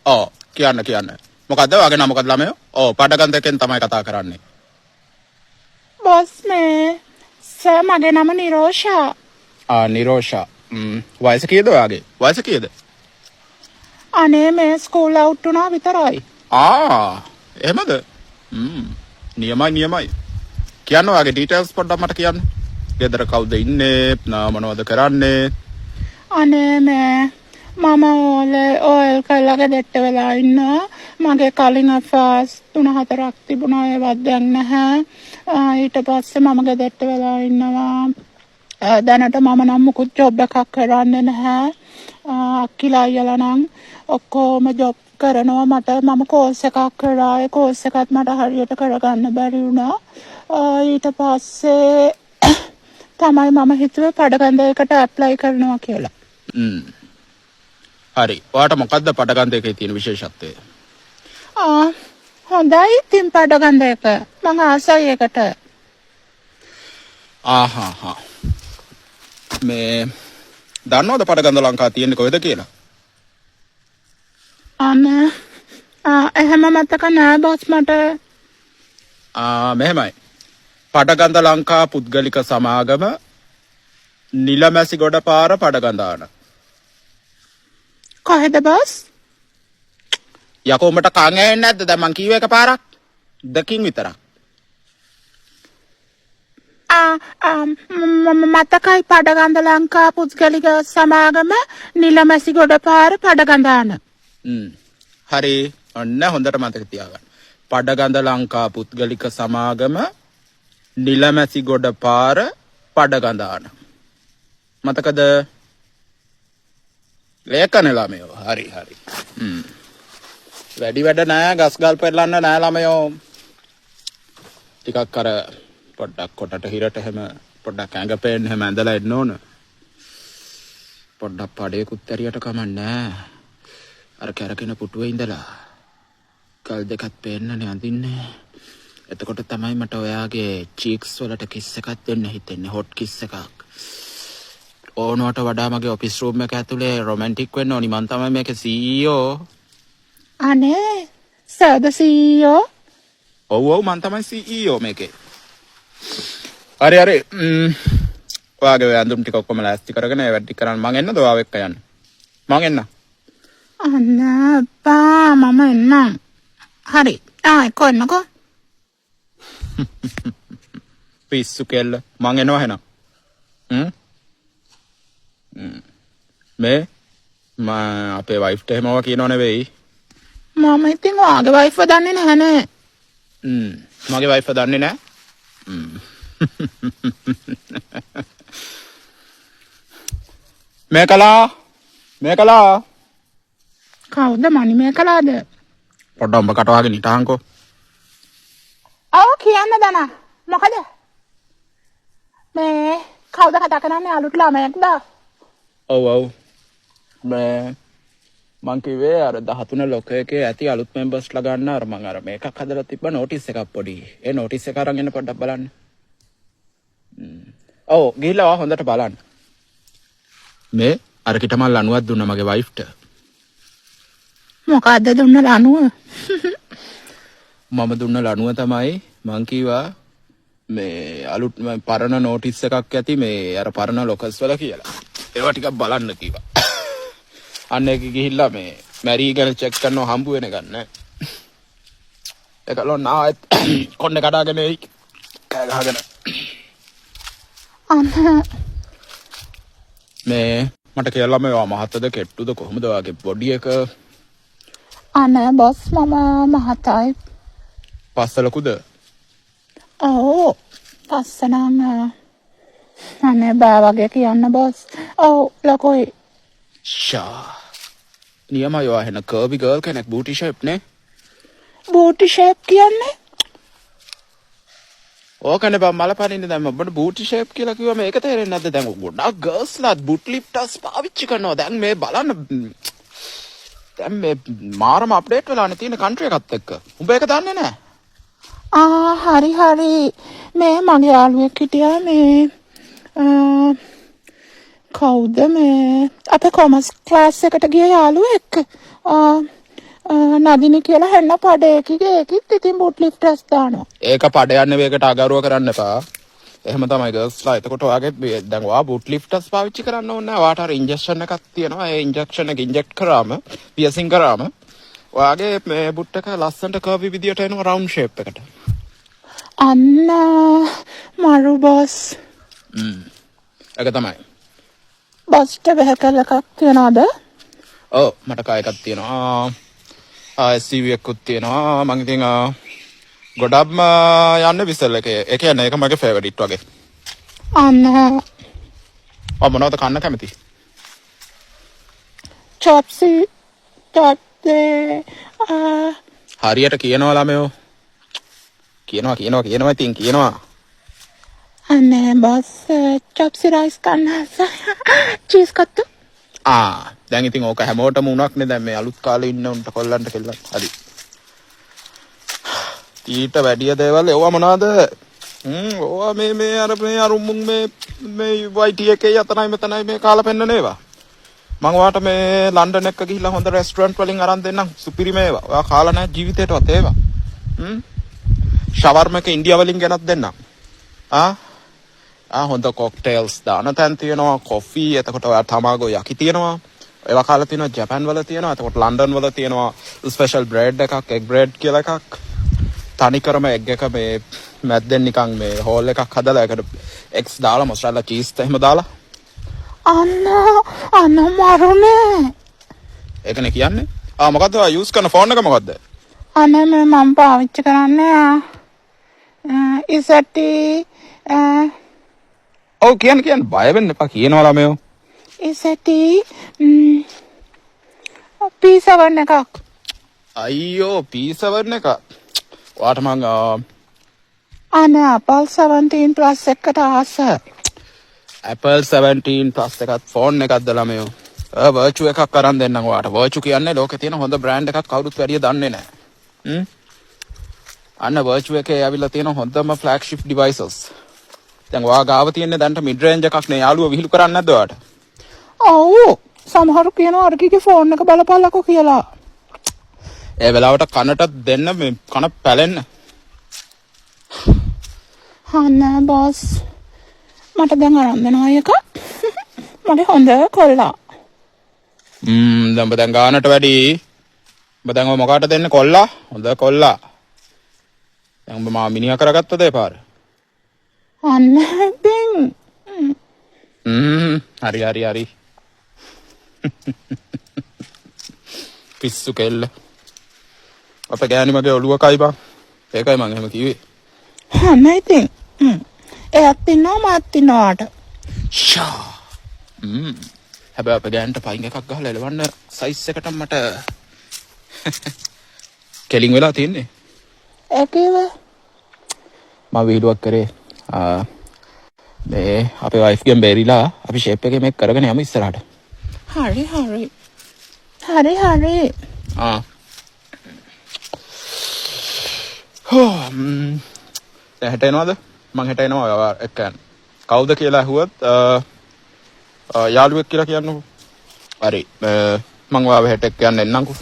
ඔව් කියන්න. මොකද්ද වගේ නම මොකද ළමයෝ? ඔව් පඩගන්ධ එකෙන් තමයි කතා කරන්නේ. බොස් මේ සර් මගේ නම නිරෝෂා. නිරෝෂා. වයස කීයද ඔයාගේ? වයස කීයද? අනේ මේ ස්කූල් අවුට් වුණා විතරයි. එහෙමද? නියමයි. කියන්න ඔයාගේ ඩීටේල්ස් පොඩ්ඩක් මට කියන්න. ගෙදර කවුද ඉන්නේ? මොනවද කරන්නේ? අනේ මේ මම ඕල් කළා ගෙදරට වෙලා ඉන්නවා. මගේ කලින් අෆාස් 3-4ක් තිබුණා ඒවත් දැන් නැහැ. ඊට පස්සේ මම ගෙදරට වෙලා ඉන්නවා. දැනට මම නම් මුකුත් ජොබ් එකක් කරන්නේ නැහැ. අක්කිලා අයියලා නම් ඔක්කොම ජොබ් කරනවා. මම කෝස් එකක් කරා. ඒ කෝස් එකත් මට හරියට කරගන්න බැරි වුණා. ඊට පස්සේ තමයි මම හිතුවේ පඩගන්ධ එකට ඇප්ලයි කරනවා කියලා. හරි. ඔයාට මොකද්ද පඩගන්ධ එකේ තියෙන විශේෂත්වය? හොඳයි ඉතින් පඩගන්ධ එක. මම ආසයි ඒකට. මේ දන්නවද පඩගන්ධ ලංකා තියෙන්නේ කොහෙද කියලා? එහෙම මතක නෑ බොස් මට. මෙහෙමයි. පඩගන්ධ ලංකා පුද්ගලික සමාගම නිලමැසි ගොඩ පාර පඩගඳාන. කොහෙද බොස්? යකෝ උඹට කන් ඇහෙන්නේ නැද්ද? දැන් මං කිව්ව එක පාරක්. දෙකින් විතරක්. මතකයි පඩගන්ධ ලංකා පුද්ගලික සමාගම නිලමැසි ගොඩ පාර පඩගඳාන. හරි. ඔන්න හොඳට මතක තියාගන්න. පඩගන්ධ ලංකා පුද්ගලික සමාගම නිලමැසි ගොඩ පාර පඩගඳාන. මතකද? ලේඛන ළමයෝ. හරි. වැඩි වැඩ නෑ ගස් ගල් පෙරලන්න නෑ ළමයෝ. ටිකක් අර පොඩ්ඩක් කොටට හිරට එහෙම පොඩ්ඩක් ඇඟපේන්න එහෙම ඇඳලා එන්න ඕන. පොඩ්ඩක් පඩේකුත් ඇරියට කමන්නේ. අර කැරකෙන පුටුවේ ඉඳලා කල් දෙකක් පේන්නනේ අඳින්නේ. එතකොට තමයි මට ඔයාගේ චීක්ස් වලට කිස් එකක් දෙන්න හිතෙන්නේ. හොට් කිස් එකක්. ඕනවට වඩා මගේ ඔෆිස් රූම් එක ඇතුලේ රොමැන්ටික් වෙන්න ඕනි. මං තමයි මේකේ CEO. අනේ සර්ද CEO? ඔව් මං තමයි CEO මේකේ. හරි. ඔයාගේ ඇඳුම් ටික ඔක්කොම ලෑස්ති කරගෙන ඒ වැඩ ටික කරන්න මං එන්නද ඔයාව එක්ක යන්න? මං එන්න. අන්නපා මම එන්නම්. හරි. එන්නකෝ. පිස්සු කෙල්ල. මං එනවා එහෙනම්. මේ අපේ වයිෆ්ට එහෙමව කියනව නෙවෙයි. මම ඉතින් ඔයාගේ වයිෆ්ව දන්නේ නැහනේ. මගේ වයිෆ්ව දන්නේ නැහැ. මේකලා කවුද මනි මේකලාද? පොඩ්ඩක් උඹ කටවාගෙන හිටහන්කෝ. කියන්න දනා. මොකද? මේ කවුද කතා කරන්නේ? අලුත් ළමයෙක්ද? ඔව් මේ මං කිව්වේ අර 13 ලොකයකේ ඇති අලුත් මෙම්බර්ස්ලා ගන්න අර මං අර මේකක් හදලා තිබ්බ නෝටිස් එකක් පොඩි. ඒ නෝටිස් එක අරන් එන්න පොඩ්ඩක් බලන්න. ගිහිල්ලා හොඳට බලන්න. මේ අර කිටමල් ලණුවක් දුන්නා මගේ වයිෆ්ට. මොකද්ද දුන්න ලණුව? මම දුන්න ලණුව තමයි මං කිව්වා මේ අලුත් පරණ නෝටිස් එකක් ඇති මේ අර පරණ ලොකස් වල කියලා. ඒවා ටිකක් බලන්න කිව්වා. අන්න ඒක ගිහිල්ලා මේ මැරි ගැන චෙක් කරනවා හම්බ වෙන ගන්න. ඒකලෝ නාත් කොන්නේ කඩාගෙන එයි. කෑ ගහගෙන. මේ මට කියලා මේ මහත්තද කෙට්ටුද කොහොමද ඔයාගේ බොඩි එක? අනේ බොස් මම මහතයි. පස්සලකුද? ඔව් පස්සනම් අනේ බා වගේ කියන්න බොස්. ඔව් ලොකුයි. නියමයි ඔයා එහෙන කර්වි ගර්ල් කෙනෙක් බූටි ෂේප් නේ? බූටි ෂේප් කියන්නේ? ඕකනේ බම් මලපනින්න දැන් ඔබට බූටි ෂේප් කියලා කිව්වම ඒක තේරෙන්නේ නැද්ද? දැන් ගොඩක් ගර්ල්ස්ලා බූට් ලිෆ්ටර්ස් පාවිච්චි කරනවා. දැන් මේ බලන්න දැන් මේ මාරම අප්ඩේට් වෙලානේ තියෙන කන්ට්‍රි එකත් එක්ක. උඹ ඒක දන්නේ නැහැ? හරි. මේ මගේ යාළුවෙක් හිටියා මේ කවුද මේ අපේ කොමර්ස් ක්ලාස් එකට ගිය යාළුවෙක්. නදිනි කියලා හෙන්න පඩේකිගේ ඒකිත් ඉතින් බුට් ලිෆ්ටර්ස් දානවා. ඒක පඩ යන්න වේකට අගරුව කරන්න එපා. එහෙම තමයි ගර්ල්ස්ලා. එතකොට ඔයාගේ දැන් ඔයා බුට් ලිෆ්ටර්ස් පාවිච්චි කරන්න ඕනේ නැහැ. ඔයාට අර ඉන්ජෙක්ෂන් එකක් තියෙනවා. ඒ ඉන්ජෙක්ෂන් එක ඉන්ජෙක්ට් කරාම පියසින් කරාම ඔයාගේ මේ බුට් එක ලස්සනට කර්වි විදියට එනවා රවුන්ඩ් ෂේප් එකට. අන්න මරු බොස්. ඒක තමයි. බස්ට වෙහකල් එකක් තියනවද? ඔව් මට කා එකක් තියෙනවා. SUV එකකුත් තියෙනවා. මම ඉතින් ගොඩක්ම යන්නේ විසල් එකේ. ඒ කියන්නේ ඒක මගේ ෆේවරිට් වගේ. අන්න මොනවද කන්න කැමති? චොප්සි ටොප්සේ හරියට කියනවා ළමයෝ. කියනවා ඉතින් කියනවා. අනේ බොස් චොප්සි රයිස් කන්න චීස් කත්තු. දැන් ඉතින් ඕක හැමෝටම උණක්නේ. දැන් මේ අලුත් කාලේ ඉන්න උන්ට කොල්ලන්ට කෙල්ලන්. හරි. ඊට වැඩිය දේවල් ඒවා මොනවාද? ඕවා මේ අරුමුන් මේ YT එකේ යතනයි මෙතනයි මේ කාලා පෙන්නන ඒවා. මම ඔයාට මේ ලන්ඩන් එක ගිහිල්ලා හොඳ රෙස්ටුරන්ට් වලින් අරන් දෙන්නම්. සුපිරිම ඒවා. ඔයා කාලා නැහැ ජීවිතේටවත් ඒවා. ෂවර්ම එක ඉන්දියා වලින් ගෙනත් දෙන්නම්. හොඳ කොක්ටේල්ස් දාන තැන් තියෙනවා. කොෆි. එතකොට ඔයා තමාගෝ යකි තියෙනවා. ඒවා කාලා තියෙනවා ජපාන් වල තියෙනවා. එතකොට ලන්ඩන් වල තියෙනවා ස්පෙෂල් බ්‍රෙඩ් එකක්, එග් බ්‍රෙඩ් කියලා එකක්. තනිකරම එග් එක මේ මැද්දෙන් නිකන් මේ හෝල් එකක් හදලා ඒකට එග්ස් දාලා මොසරෙල්ලා චීස් එහෙම දාලා. අන්න මරුනේ. ඒකනේ කියන්නේ. මොකද්ද ඔයා යූස් කරන ෆෝන් එක මොකද්ද? අනේ මම පාවිච්චි කරන්නේ ඉසටි ඔව් කියන්න බය වෙන්න එපා කියනවා ළමයෝ. ඉසටි P7 එකක්. අයියෝ P7 එක. ඔයාට මං අනේ Apple 17 Plus එකට ආස. Apple 17 Plus එකත් ෆෝන් එකක්ද ළමයෝ. වර්චු එකක් අරන් දෙන්නම් ඔයාට. වර්චු කියන්නේ ලෝකේ තියෙන හොඳ බ්‍රෑන්ඩ් එකක් කවුරුත් වැඩිය දන්නේ නැහැ. අන්න වර්චු එකේ ඇවිල්ලා තියෙන හොඳම ෆ්ලැග්ෂිප් ඩිවයිසස්. දැන් ඔයා ගාව තියෙන්නේ දැන්ට මිඩ් රේන්ජ් එකක් නේ. යාළුවා විහිළු කරන්නේ නැද්ද ඔයාට? ඔව්. සමහරු කියනවා අරකිගේ ෆෝන් එක බලපල්ලකෝ කියලා. ඒ වෙලාවට කනට දෙන්න මේ කන පැලෙන්න. අනේ බොස් මට දැන් අරන් දෙනවා එකක්. මගේ හොඳ කොල්ලා. දැන් ගානට වැඩි. ඔබ දැන් මොකාට දෙන්නේ කොල්ලා? හොඳ කොල්ලා. දැන් ඔබ මා මිනිහා කරගත්තද ඒ පාර? අන්න ඉතින්. හරි. පිස්සු කෙල්ල. අපේ ගෑණි මගේ ඔළුව කයි බං. ඒකයි මං එහෙම කිව්වේ. අන්න ඉතින්. එයත් ඉන්නවා මාත් ඉන්නවාට. හැබැයි අපේ ගෑනට පයින් එකක් ගහලා එලවන්න සයිස් එකට මට කෙලින් වෙලා තියෙන්නේ. ඒකේව මම වීඩියෝක් කරේ. මේ අපේ වයිෆ් ගෙන් බේරිලා අපි ෂේප් එකේ මේක කරගෙන යමු ඉස්සරහට. හරි. හෙට එනවද? මං හෙට එනවා ඔයා එක්ක යන්න. කවුද කියලා ඇහුවොත් යාළුවෙක් කියලා කියන්නකෝ. හරි. මං ඔයාව හෙට එක්ක යන්න එන්නම්කෝ.